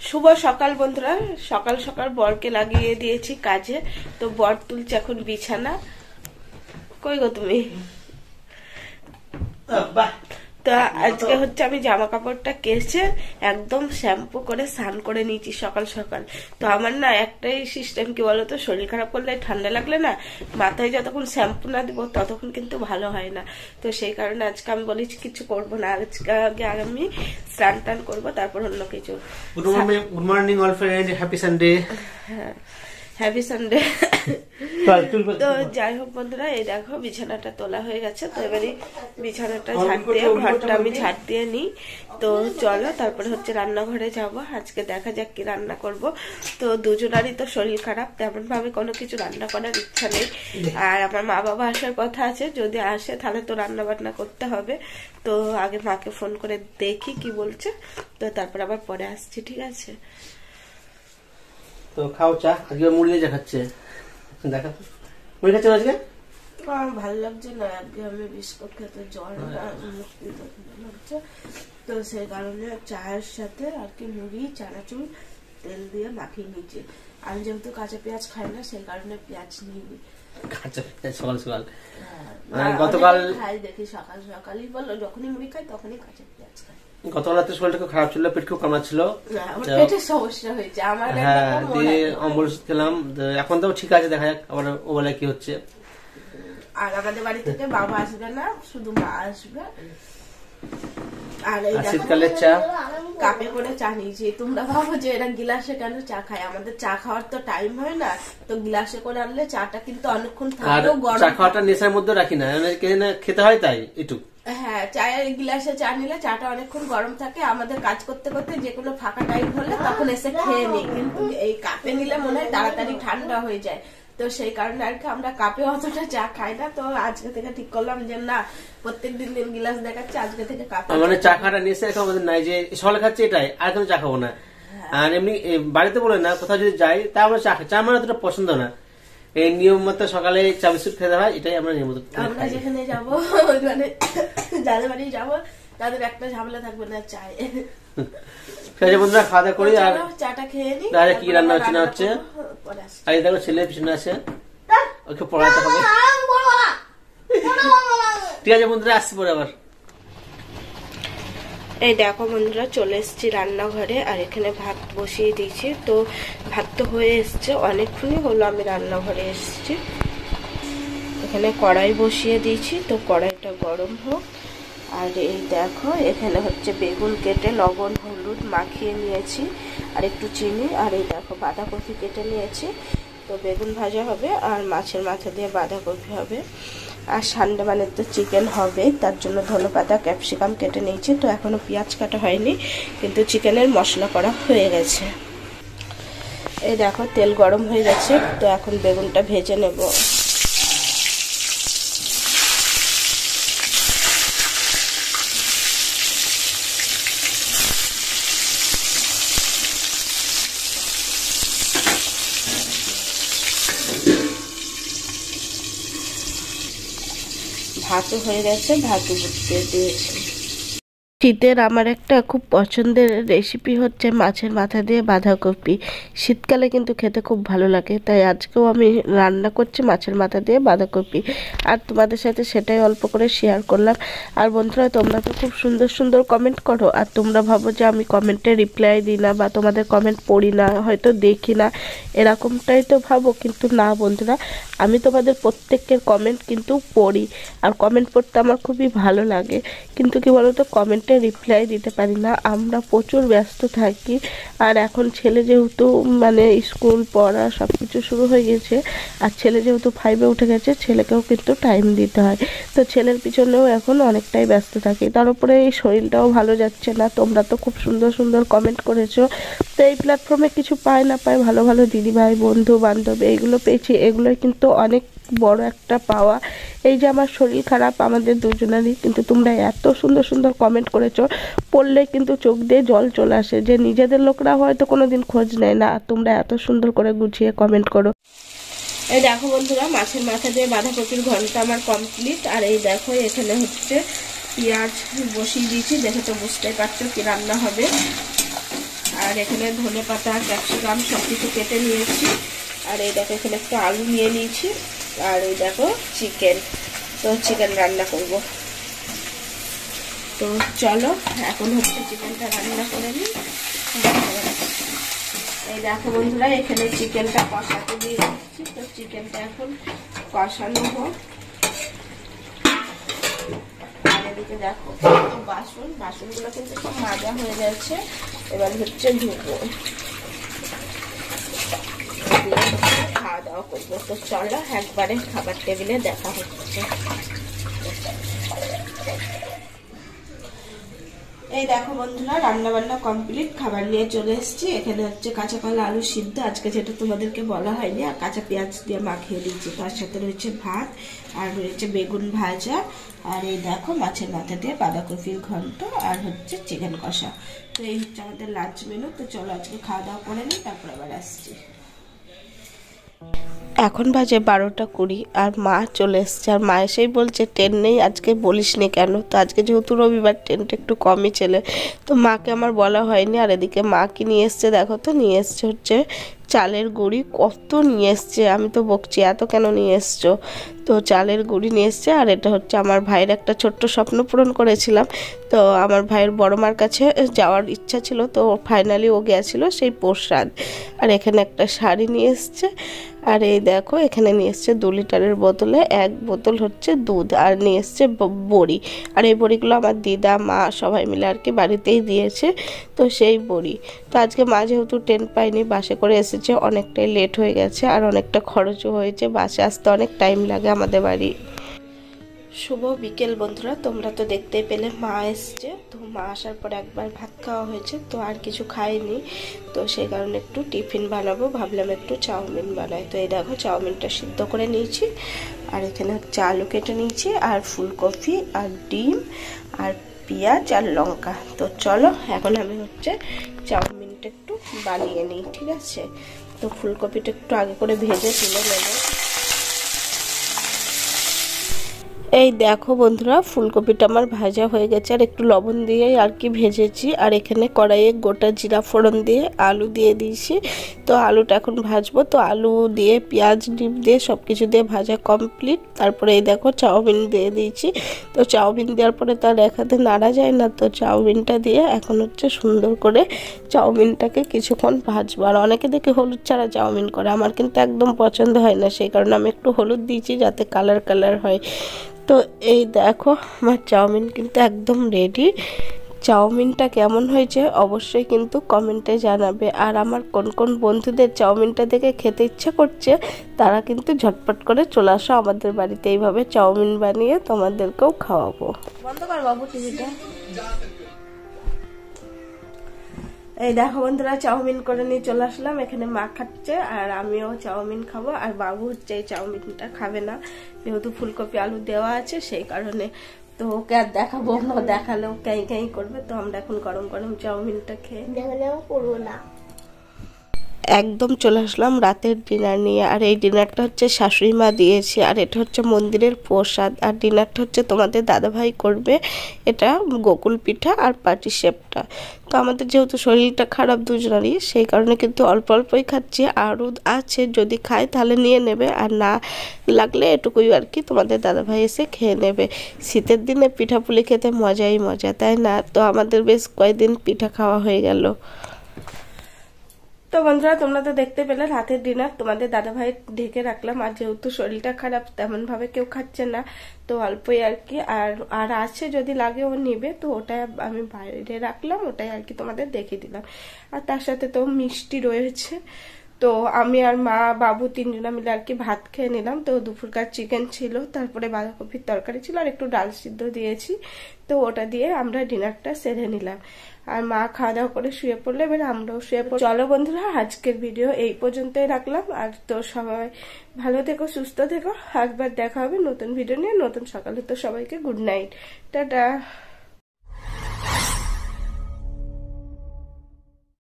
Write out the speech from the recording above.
শুভ সকাল বন্ধুরা, সকাল সকাল বরকে লাগিয়ে দিয়েছি কাজে। তো বর তুলছে এখন বিছানা। কই গো তুমি? তো আজকে হচ্ছে আমি জামা কাপড়টা কেচে একদম শ্যাম্পু করে স্নান করে নিয়েছি সকাল সকাল। তো আমার না একটাই সিস্টেম, কি বলতো, শরীর খারাপ করলে ঠান্ডা লাগলে না মাথায় যতক্ষণ শ্যাম্পু না দিব ততক্ষণ কিন্তু ভালো হয় না। তো সেই কারণে আজকে আমি বলেছি কিছু করবো না, আজকে আগে আমি স্নান টান করবো, তারপর অন্য কিছু। Good morning all friend, happy Sunday. হ্যাঁ, হ্যাপি সানডে। তো যাই হোক বন্ধুরা, এই দেখো বিছানাটা তোলা হয়ে গেছে। তো এবারে বিছানাটা ঝাড় দিয়ে ঘরটা আমি ঝাড় দিয়ে নিই। তো চলো তারপরে হচ্ছে রান্নাঘরে যাব। আজকে দেখা যাক কি রান্না করব। তো দুজনারই তো শরীর খারাপ, তেমন ভাবে কোনো কিছু রান্না করার ইচ্ছা নেই। আর আমার মা বাবা আসার কথা আছে, যদি আসে তাহলে তো রান্না বান্না করতে হবে। তো আগে মাকে ফোন করে দেখি কি বলছে, তো তারপর আবার পরে আসছি, ঠিক আছে? তো খাও চা। আজকে মুড়ি দিয়ে চা খাচ্ছে, দেখা মুড়ি খাচ্ছে আজকে। ভালো লাগছে না, আজকে আমি বিস্কুট খেতে জ্বর লাগছে। তো সেই কারণে চায়ের সাথে আর কি মুড়ি চানাচুর তেল দিয়ে মাখিয়ে নিয়েছি। আমি যেহেতু কাঁচা পেঁয়াজ খাই না, সেই কারণে পেঁয়াজ নিইনি। কাঁচা পেঁয়াজ সকাল সকাল গতকাল খাই, দেখি সকাল সকালই বলো, যখনই মুড়ি খাই তখনই কাঁচা পেঁয়াজ খাই। গতকাল রাতে শরীরটা খুব খারাপ ছিল, পেট খুব কামড়াচ্ছিল, পেটের সমস্যা হয়েছে আমার। হ্যাঁ, দিয়ে অম্বল খেলাম। এখন তো ঠিক আছে, দেখা যাক আবার ও বলে কি হচ্ছে। আর আমাদের বাড়ি থেকে বাবা আসবে না, শুধু মা আসবে। আর শীতকালের চা কাপে করে চা নিয়েছি। তোমরা ভাবো যে এরা গিলাসে কেন চা খায়? আমাদের চা খাওয়ার তো টাইম হয় না, তো গিলাসে করে আনলে চাটা কিন্তু অনেকক্ষণ থাকলেও গরম। চা খাওয়াটা নেশার মধ্যে রাখি না, খেতে হয় তাই একটু। হ্যাঁ, চায়ের গিলাসে চা নিলে চাটা অনেকক্ষণ গরম থাকে। আমাদের কাজ করতে করতে যে কোনো ফাঁকা টাইম হলে তখন এসে খেয়ে নিই, কিন্তু এই কাপে নিলে মনে হয় তাড়াতাড়ি ঠান্ডা হয়ে যায়। তো সেই কারণে আর কি আমরা কাপে অতটা চা খাই না। তো আজকে থেকে ঠিক করলাম যে না, প্রত্যেক দিন গিলাস দেখাচ্ছে, আজকে থেকে কাপে। মানে চা খাওয়াটা নেশা এখন আমাদের নাই, যে সকালে খাচ্ছে এটাই, আর কোনো চা খাবো না। আর এমনি বাড়িতে বলে না, কোথাও যদি যাই তা আমরা চা খাই। চা আমার অতটা পছন্দ না। এই নিয়ম মতো সকালে চা বিস্কুট খেতে হয়, এটাই আমরা নিয়ম মতো। আমরা যেখানে যাবো, ওইখানে যাদের বাড়ি যাবো, তাদের একটা ঝামেলা থাকবে না চায়। বন্ধুরা খাওয়া দাওয়া করি, আর চাটা খেয়ে নি। কি রান্না হচ্ছে না হচ্ছে। আর এই দেখো ছেলে পিছনে আছে, ওকে পড়াতে হবে। ঠিক আছে বন্ধুরা, আসছি পরে আবার। এই দেখো বন্ধুরা, চলে এসেছি রান্নাঘরে, আর এখানে ভাত বসিয়ে দিয়েছি। তো ভাত তো হয়ে এসছে, অনেকক্ষণই হলো আমি রান্নাঘরে এসেছি। এখানে কড়াই বসিয়ে দিয়েছি, তো কড়াইটা গরম হোক। আর এই দেখো, এখানে হচ্ছে বেগুন কেটে লবণ হলুদ মাখিয়ে নিয়েছি, আর একটু চিনি। আর এই দেখো বাঁধাকপি কেটে নিয়েছি। তো বেগুন ভাজা হবে, আর মাছের মাথা দিয়ে বাঁধাকপি হবে। আর সানডে মানে তো চিকেন হবে, তার জন্য ধনেপাতা ক্যাপসিকাম কেটে নিয়েছি। তো এখনো পেঁয়াজ কাটা হয়নি, কিন্তু চিকেনের মশলা করা হয়ে গেছে। এই দেখো তেল গরম হয়ে গেছে, তো এখন বেগুনটা ভেজে নেব। ভাতও হয়ে গেছে, ভাতও দিয়ে দিয়েছি। শীতের আমার একটা খুব পছন্দের রেসিপি হচ্ছে মাছের মাথা দিয়ে বাঁধাকপি। শীতকালে কিন্তু খেতে খুব ভালো লাগে, তাই আজকেও আমি রান্না করছি মাছের মাথা দিয়ে বাঁধাকপি। আর তোমাদের সাথে সেটাই অল্প করে শেয়ার করলাম। আর বন্ধুরা, তোমরা তো খুব সুন্দর সুন্দর কমেন্ট করো, আর তোমরা ভাবো যে আমি কমেন্টে রিপ্লাই দিই না, বা তোমাদের কমেন্ট পড়ি না, হয়তো দেখি না, এরকমটাই তো ভাবো। কিন্তু না বন্ধুরা, আমি তোমাদের প্রত্যেকের কমেন্ট কিন্তু পড়ি, আর কমেন্ট পড়তে আমার খুবই ভালো লাগে। কিন্তু কি বলতো, কমেন্টে রিপ্লাই দিতে পারি না, আমরা প্রচুর ব্যস্ত থাকি। আর এখন ছেলে যেহেতু মানে স্কুল পড়া সব কিছু শুরু হয়ে গেছে, আর ছেলে যেহেতু 5-এ উঠে গেছে, ছেলেকেও কিন্তু টাইম দিতে হয়। তো ছেলের পিছনেও এখন অনেকটাই ব্যস্ত থাকি, তার উপরে এই শরীরটাও ভালো যাচ্ছে না। তোমরা তো খুব সুন্দর সুন্দর কমেন্ট করেছো। তো এই প্ল্যাটফর্মে কিছু পায় না পায়, ভালো ভালো দিদিভাই বন্ধু বান্ধব এইগুলো পেয়েছি, এগুলোই কিন্তু অনেক বড় একটা পাওয়া। এই যে আমার শরীর খারাপ আমাদের দুজনেরই, কিন্তু তোমরা এত সুন্দর সুন্দর কমেন্ট করেছো, পড়লে কিন্তু চোখ দিয়ে জল চলে আসে, যে নিজেদের লোকরা হয়তো কোনোদিন খোঁজ নেয় না, তোমরা এত সুন্দর করে গুছিয়ে কমেন্ট করো। এই দেখো বন্ধুরা, মাছের মাথা দিয়ে বাঁধাকপির ঘন্টা আমার কমপ্লিট। আর এই দেখো এখানে হচ্ছে পেঁয়াজ বসিয়ে দিয়েছি, দেখে তো বুঝতেই পারছো কি রান্না হবে। আর আর এখানে ধনেপাতা, ক্যাপসিকাম সবকিছু কেটে নিয়েছি। আর এই দেখো এখানে একটা আলু নিয়ে নিয়েছি। আর এই দেখো চিকেন, তো চিকেন রান্না করব। তো চলো এখন হচ্ছে চিকেনটা রান্না করে নিই। এই দেখো বন্ধুরা, এখানে চিকেনটা কষাতে দিয়ে দিচ্ছি। তো চিকেনটা এখন কষানো হোক। আর এদিকে দেখো বাসনগুলো কিন্তু সব মাজা হয়ে যাচ্ছে, এবার হচ্ছে ধুবো, খাওয়া দাওয়া করবো। তো চলো একবারে খাবার টেবিলে দেখা হচ্ছে। এই দেখো বন্ধুরা, রান্না বান্না কমপ্লিট, খাবার নিয়ে চলে এসেছি। এখানে হচ্ছে কাঁচা কলা আলু সিদ্ধ, আজকে যেটা তোমাদেরকে বলা হয়নি, আর কাঁচা পেঁয়াজ দিয়ে মাখিয়ে দিচ্ছি। তার সাথে রয়েছে ভাত, আর রয়েছে বেগুন ভাজা, আর এই দেখো মাছের মাথা দিয়ে বাঁধাকপির ঘন্ট, আর হচ্ছে চিকেন কষা। তো এই হচ্ছে আমাদের লাঞ্চ মেনু। তো চলো আজকে খাওয়া দাওয়া করে নিই, তারপর আবার আসছি। এখন বাজে 12টা 20, আর মা চলে এসছে। আর মা এসেই বলছে ট্রেন নেই, আজকে বলিসনি কেন? তো আজকে যেহেতু রবিবার, ট্রেনটা একটু কমই ছেলে, তো মাকে আমার বলা হয়নি। আর এদিকে মা কি নিয়ে এসছে দেখো, তো নিয়ে এসছে হচ্ছে চালের গুঁড়ি। কত নিয়ে এসছে, আমি তো বকছি এত কেন নিয়ে এসছো। তো চালের গুঁড়ি নিয়ে এসছে। আর এটা হচ্ছে আমার ভাইয়ের একটা ছোট্ট স্বপ্ন পূরণ করেছিলাম। তো আমার ভাইয়ের বড় মার কাছে যাওয়ার ইচ্ছা ছিল, তো ফাইনালি ও গেছিল সেই প্রসাদ। আর এখানে একটা শাড়ি নিয়ে এসছে। আর এই দেখো এখানে নিয়ে এসছে 2 লিটারের বোতলে 1 বোতল হচ্ছে দুধ, আর নিয়ে এসছে বড়ি। আর এই বড়িগুলো আমার দিদা মা সবাই মিলে আর কি বাড়িতেই দিয়েছে, তো সেই বড়ি। তো আজকে মা যেহেতু ট্রেন পাইনি, বাসে করে এসেছে, অনেকটাই লেট হয়ে গেছে, আর অনেকটা খরচও হয়েছে, বাসে আসতে অনেক টাইম লাগে আমাদের বাড়ি। শুভ বিকেল বন্ধুরা, তোমরা তো দেখতেই পেলে মা এসছে। তো মা আসার পর একবার ভাত খাওয়া হয়েছে, তো আর কিছু খাইনি। তো সেই কারণে একটু টিফিন বানাবো, ভাবলাম একটু চাউমিন বানাই। তো এই দেখো চাউমিনটা সিদ্ধ করে নিয়েছি। আর এখানে হচ্ছে আলু কেটে নিয়েছি, আর ফুলকপি, আর ডিম, আর পেঁয়াজ, আর লঙ্কা। তো চলো এখন আমি হচ্ছে চাউমিনটা একটু বানিয়ে নিই, ঠিক আছে? তো ফুলকপিটা একটু আগে করে ভেজে তুলে নেবো। এই দেখো বন্ধুরা, ফুলকপিটা আমার ভাজা হয়ে গেছে, আর একটু লবণ দিয়ে আর কি ভেজেছি। আর এখানে কড়াইয়ে গোটা জিরা ফোড়ন দিয়ে আলু দিয়ে দিয়েছি। তো আলুটা এখন ভাজবো। তো আলু দিয়ে পেঁয়াজ ডিম দিয়ে সব কিছু দিয়ে ভাজা কমপ্লিট। তারপরে এই দেখো চাউমিন দিয়ে দিয়েছি। তো চাউমিন দেওয়ার পরে তার এক হাতে নাড়া যায় না, তো চাউমিনটা দিয়ে এখন হচ্ছে সুন্দর করে চাউমিনটাকে কিছুক্ষণ ভাজবো। আর অনেকে দেখে হলুদ ছাড়া চাউমিন করে, আমার কিন্তু একদম পছন্দ হয় না, সেই কারণে আমি একটু হলুদ দিয়েছি যাতে কালার হয়। তো এই দেখো আমার চাউমিন কিন্তু একদম রেডি। চাউমিনটা কেমন হয়েছে অবশ্যই কিন্তু কমেন্টে জানাবে। আর আমার কোন কোন বন্ধুদের চাউমিনটা দেখে খেতে ইচ্ছা করছে, তারা কিন্তু ঝটপট করে চলে আসো আমাদের বাড়িতে, এইভাবে চাউমিন বানিয়ে তোমাদেরকেও খাওয়াবো। বন্ধ কর বাবু টিভিটা। এই দেখো বন্ধুরা, চাউমিন করে নিয়ে চলে আসলাম। এখানে মা খাচ্ছে, আর আমিও চাউমিন খাবো। আর বাবু হচ্ছে এই চাউমিনটা খাবে না, যেহেতু ফুলকপি আলু দেওয়া আছে সেই কারণে। তো ওকে আর দেখাবো না, দেখালেও ক্যাই ক্যাই করবে। তো আমরা এখন গরম গরম চাউমিনটা খেয়ে দেখালেও করবো না। একদম চলে আসলাম রাতের ডিনার নিয়ে। আর এই ডিনারটা হচ্ছে শাশুড়ি মা দিয়েছে, আর এটা হচ্ছে মন্দিরের প্রসাদ। আর ডিনারটা হচ্ছে তোমাদের দাদাভাই করবে, এটা গোকুল পিঠা আর পাটিসাপটা। তো আমাদের যেহেতু শরীরটা খারাপ দুজনেরই, সেই কারণে কিন্তু অল্প অল্পই খাচ্ছি। আরও আছে, যদি খায় তাহলে নিয়ে নেবে, আর না লাগলে এটুকুই আর কি তোমাদের দাদাভাই এসে খেয়ে নেবে। শীতের দিনে পিঠাপুলি খেতে মজাই মজা, তাই না? তো আমাদের বেশ কয়েকদিন পিঠা খাওয়া হয়ে গেল। তো বন্ধুরা, তোমরা তো দেখতে পেলে রাতের ডিনার তোমাদের দাদাভাই ঢেকে রাখলাম। আর যেহেতু শরীরটা খারাপ, তেমন ভাবে কেউ খাচ্ছে না, তো অল্পই আর কি। আর আছে, যদি লাগে ও নিবে, তো ওটা আমি বাইরে রাখলাম, ওটাই আর কি তোমাদের দেখিয়ে দিলাম। আর তার সাথে তো মিষ্টি রয়েছে। তো আমি আর মা বাবু 3 জনা মিলে আর কি ভাত খেয়ে নিলাম। তো দুপুরকার চিকেন ছিল, তারপরে বাঁধাকপির তরকারি ছিল, আর একটু ডাল সিদ্ধ দিয়েছি। তো ওটা দিয়ে আমরা ডিনারটা সেরে নিলাম। আর মা খাওয়া দাওয়া করে শুয়ে পড়লে, এবার আমরাও শুয়ে পড়ব। চলো বন্ধুরা, আজকের ভিডিও এই পর্যন্তই রাখলাম। আর তো সবাই ভালো থেকো, সুস্থ থেকো। একবার দেখা হবে নতুন ভিডিও নিয়ে, নতুন সকালে। তো সবাইকে গুড নাইট, টাটা।